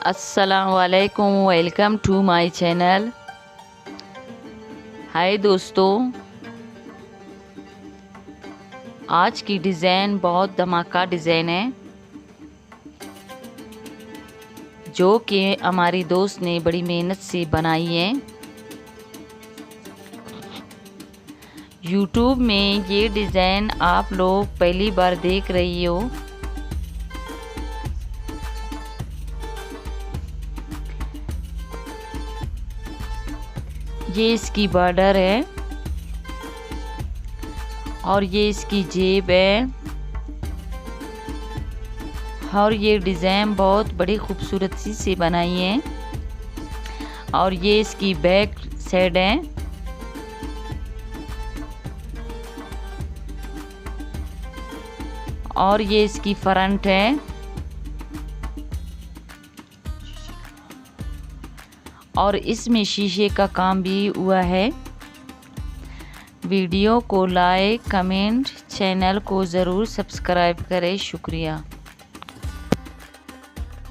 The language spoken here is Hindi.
अस्सलाम वालेकुम, वेलकम टू माय चैनल। हाय दोस्तों, आज की डिज़ाइन बहुत धमाका डिज़ाइन है जो कि हमारी दोस्त ने बड़ी मेहनत से बनाई है। यूट्यूब में ये डिज़ाइन आप लोग पहली बार देख रही हो। ये इसकी बॉर्डर है और ये इसकी जेब है और ये डिज़ाइन बहुत बड़ी खूबसूरती से बनाई है। और ये इसकी बैक साइड है और ये इसकी फ्रंट है और इसमें शीशे का काम भी हुआ है। वीडियो को लाइक, कमेंट, चैनल को ज़रूर सब्सक्राइब करें। शुक्रिया।